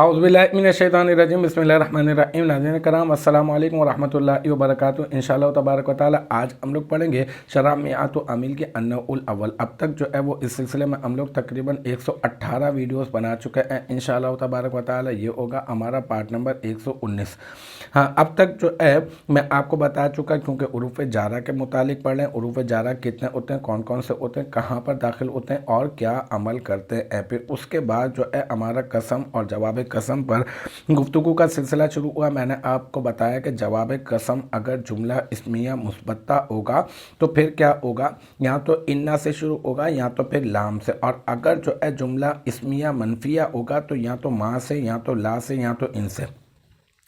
औज़ुबिल्लाहिमिनश्शैतानिर्रजीम बिस्मिल्लाहिर्रहमानिर्रहीम। नाज़रीन कराम अस्सलामु अलैकुम वरहमतुल्लाहि वबरकातुहू। इंशाअल्लाह तबारक व तआला आज हम लोग पढ़ेंगे शरह मिआत व अमील के अन्नउल अव्वल। अब तक जो है वो इस सिलसिले में हम लोग तकरीबन 118 वीडियोस बना चुके हैं। इंशाअल्लाह तबारक व तआला ये होगा हमारा पार्ट नंबर 119। हाँ, अब तक जो है मैं आपको बता चुका क्योंकि उरूफ़ जारा के मुतालिक पढ़ लें, उरूफ़ जारा कितने होते हैं, कौन कौन से होते हैं, कहाँ पर दाखिल होते हैं और क्या अमल करते हैं। फिर उसके बाद जो है हमारा कसम और जवाब कसम पर गुफ्तगू का सिलसिला शुरू हुआ। मैंने आपको बताया कि जवाब कसम अगर जुमला इस्मिया मुस्बत्ता होगा तो फिर क्या होगा, या तो इन्ना से शुरू होगा या तो फिर लाम से, और अगर जो है जुमला इस्मिया मनफिया होगा तो या तो माँ से या तो ला से या तो इन से।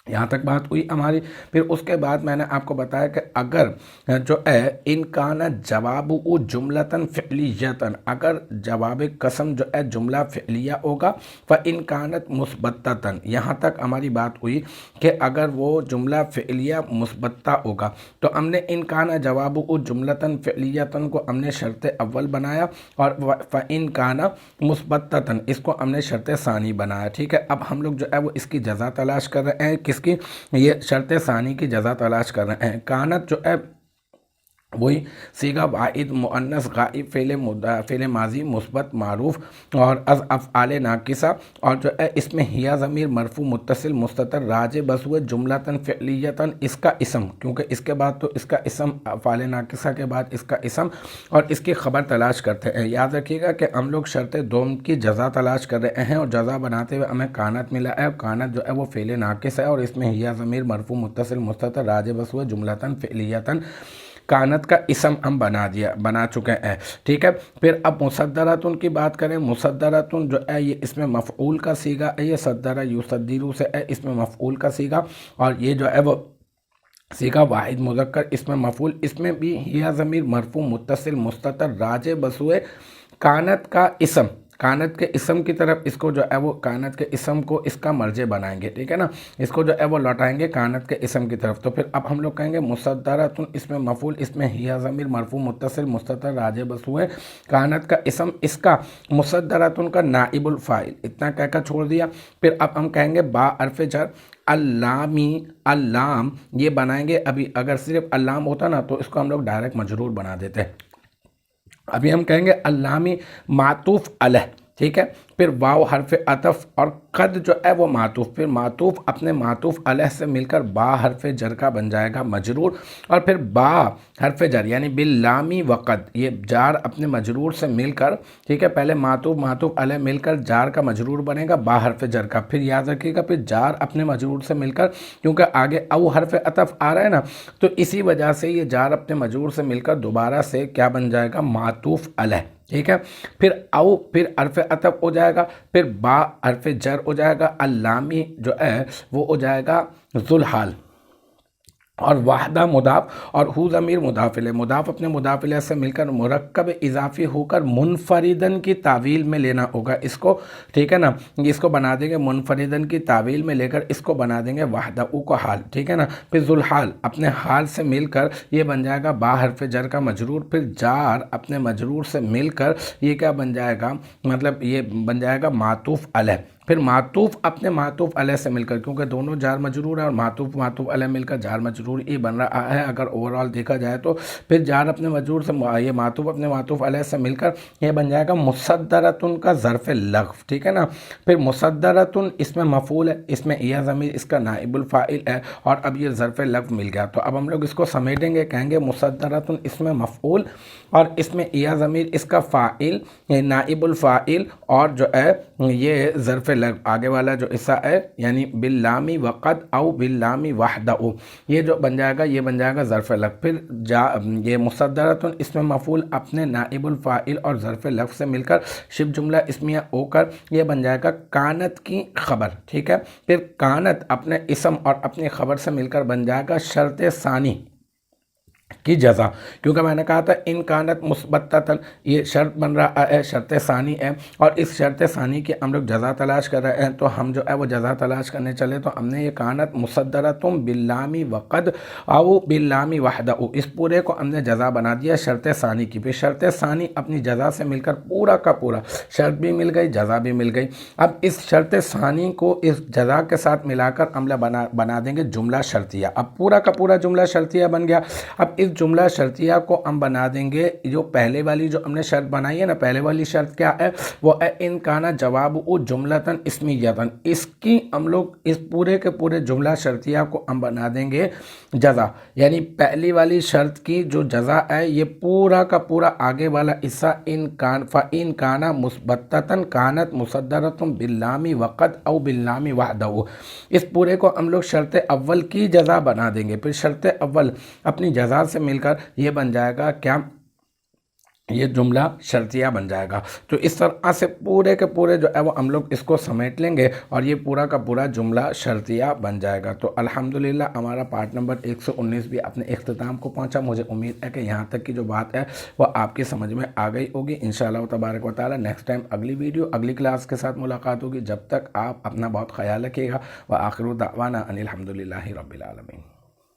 यहाँ तक बात हुई हमारी। फिर उसके बाद मैंने आपको बताया कि अगर जो है इनकाना जवाबु जुमलतन फ़िअलियतन, अगर जवाब कसम जो है जुमला फ़िअलिया होगा व इनकानत मुस्बत्ततन, यहाँ तक हमारी बात हुई कि अगर वो जुमला फ़िअलिया मुस्बत्ता होगा तो हमने इनकाना जवाबु जुमलतन फ़िअलियतन को हमने शर्त अव्वल बनाया और व इनकाना मुस्बत्ततन इसको हमने शर्त सानी बनाया। ठीक है, अब हम लोग जो है वो इसकी जज़ा तलाश कर रहे हैं। किसकी? ये शर्त सानी की जज़ा तलाश कर रहे हैं। कानत जो है वही सीगा वाहिद मुअन्नस गाइब फ़ेल माजी मुस्बत मारूफ और अज़ अफ़आल नाकिसा, और जो है इसमें हिया ज़मीर मरफू मुत्तसिल मुस्ततर राज बस हुए जुमलतन फ़िअलियतन, इसका इसम, क्योंकि इसके बाद तो इसका इसम अफ़आल नाकिसा के बाद इसका इसम और इसकी ख़बर तलाश करते हैं। याद रखिएगा कि हम लोग शर्त दोम की जज़ा तलाश कर रहे हैं और जज़ा बनाते हुए हमें कानत मिला है। कानत जो है वो फ़ेल नाकिस है और इसमें हिया ज़मीर मरफू मुत्तसिल मुस्ततर राज बस हुए जुमलतन फ़िअलियतन, कानत का इसम हम बना चुके हैं। ठीक है, फिर अब मुसद्दरतुन की बात करें। मुसद्दरतुन जो है ये इसमें मफ़ऊल का सीगा है, ये सद्दरा युसद्दिरु से है, इसमें मफ़ऊल का सीगा, और ये जो है वो सीगा वाहिद मुज़क्कर इसमें मफ़ऊल, इसमें भी हिया ज़मीर मरफू मुत्तसिल मुस्ततर राजे बसुए कानत का इसम, कानत के इसम की तरफ इसको जो है वो कानत के इसम को इसका मर्जे बनाएंगे। ठीक है ना, इसको जो है वो लौटाएंगे कानत के इसम की तरफ। तो फिर अब हम लोग कहेंगे मुसद्दरतुन इसमें मफ़ऊल, इसमें हिया ज़मीर मरफू मुत्तसिल मुस्ततर राजे बसुए कानत का इसम, इसका मुसद्दरतुन का नाइबुल फ़ाइल, इतना कहकर छोड़ दिया। फिर अब हम कहेंगे बा अर्फ़ जर अल्लामी, अल्लाम ये बनाएंगे। अभी अगर सिर्फ अल्लाम होता ना तो इसको हम लोग डायरेक्ट मजरूर बना देते हैं। अभी हम कहेंगे अल्लामी मातूफ़ अलह। ठीक है, फिर वाव हरफ अतफ और कद जो है वो मातूफ़, फिर मातूफ़ अपने मातूफ़ अलह से मिलकर बा हरफ जर का बन जाएगा मजरूर, और फिर बा हरफ जर यानी बिल्लामी वक़द, ये जार अपने मजरूर से मिलकर, ठीक है, पहले मातूफ़ अलह मिलकर जार का मजरूर बनेगा बा हरफ जर का। फिर याद रखिएगा फिर जार अपने मजरूर से मिलकर, क्योंकि आगे औ हरफ अतफ आ रहा है ना, तो इसी वजह से ये जार अपने मजरूर से मिलकर दोबारा से क्या बन जाएगा, मातूफ़ अलह। ठीक है, फिर औ फिर अर्फ़ अतफ हो जाएगा, फिर बा अर्फ़ जर हो जाएगा, अल्लामी जो है वो हो जाएगा ज़ुलहाल, और वाहदा मुदाफ और हु ज़मीर मुदाफ़िल, मुदाफ़ अपने मुदाफ़िल से मिलकर मुरक्कब इजाफ़ी होकर मुनफरिदन की तावील में लेना होगा इसको। ठीक है ना, इसको बना देंगे मुनफरिदन की तावील में लेकर इसको बना देंगे वाहदा उ को हाल। ठीक है ना, फिर ज़ुलहाल अपने हाल से मिलकर ये बन जाएगा बा हरफ जर का मजरूर, फिर जार अपने मजरूर से मिलकर ये क्या बन जाएगा, मतलब ये बन जाएगा मातूफ़ अलह। फिर मातूफ़ अपने मातूफ़ अलह से मिलकर, क्योंकि दोनों जार मजरूर है और मातूफ़ अलह मिलकर जार मजरूर ही बन रहा है अगर ओवरऑल देखा जाए तो। फिर जार अपने मजरूर से ये मातूफ़ अपने मातूफ़ अलह से मिलकर ये बन जाएगा मुसद्दरतुन का ज़र्फ़ लग़्व। ठीक है ना, फिर मुसद्दरतुन इसमें मफ़ऊल है, इसमें या ज़मीर इसका नाइबुल फ़ाइल है, और अब ये ज़र्फ़ लग़्व मिल गया। तो अब हम लोग इसको समेटेंगे, कहेंगे मुसद्दरतुन इसमें मफ़ऊल और इसमें या ज़मीर इसका फ़ाइल नाइबुल फ़ाइल, और जो है ये ज़र्फ़ लग आगे वाला जो हिस्सा है यानी बिल्लामी वक़द औ बिल्लामी वाहदउ, ये जो बन जाएगा ये बन जाएगा ज़र्फ़ लग। फिर ये मुसद्दरतुन इसमें मफ़ऊल अपने नाइबुल फ़ाइल और ज़र्फ़ लग से मिलकर शिब जुमला इसमिया होकर ये बन जाएगा कानत की ख़बर। ठीक है, फिर कानत अपने इसम और अपनी ख़बर से मिलकर बन जाएगा शर्त सानी, کی جزا، کیونکہ میں نے کہا تھا ان کانت مثبتتاً، یہ شرط بن رہا ہے، شرط ثانی ہے، اور اس شرط ثانی کی ہم لوگ جزا تلاش کر رہے ہیں، تو ہم جو ہے وہ جزا تلاش کرنے چلے تو ہم نے یہ کانت مصدرتم باللامی وقد او باللامی وحدہ، اس پورے کو ہم نے جزا بنا دیا شرط ثانی کی، پھر شرط ثانی اپنی جزا سے مل کر پورا کا پورا شرط بھی مل گئی، جزا بھی مل گئی۔ اب اس شرط ثانی کو اس جزا کے ساتھ ملا کر ہم بنا دیں گے جملہ شرطیہ، اب پورا کا پورا جملہ شرطیہ بن گیا۔ اب اس جملہ شرطیہ کو ہم بنا دیں گے، جو پہلے والی جو ہم نے شرط بنائی ہے نا، پہلے والی شرط کیا ہے، وہ ہے ان کانا جواب جملتاً اسمیتاً، اس کی ہم لوگ اس پورے کے پورے جملہ شرطیہ کو ہم بنا دیں گے جزا، یعنی پہلی والی شرط کی جو جزا ہے یہ پورا کا پورا آگے والا حصہ فَإِن کانا مثبتاً کانت مصدرتم باللامی وقد او باللامی وحدہ، اس پورے کو ہم لوگ شرط اول کی جزا بنا دیں گے، پھر شرط اول اپنی جزا سے مل کر یہ بن جائے گا کیا، یہ جملہ شرطیہ بن جائے گا۔ تو اس طرح سے پورے کے پورے جو ہے وہ ہم لوگ اس کو سمیٹ لیں گے اور یہ پورا کا پورا جملہ شرطیہ بن جائے گا۔ تو الحمدللہ ہمارا پارٹ نمبر 119 بھی اپنے اختتام کو پہنچا۔ مجھے امید ہے کہ یہاں تک کی جو بات ہے وہ آپ کی سمجھ میں آ گئی ہوگی۔ انشاءاللہ تبارک و تعالی نیکسٹ ٹائم اگلی ویڈیو اگلی کلاس کے ساتھ ملاقات ہوگی۔ جب تک آپ اپنا بہت خیال رکھیے گا۔ وآخر دعوانا ان الحمدللہ رب العالمین۔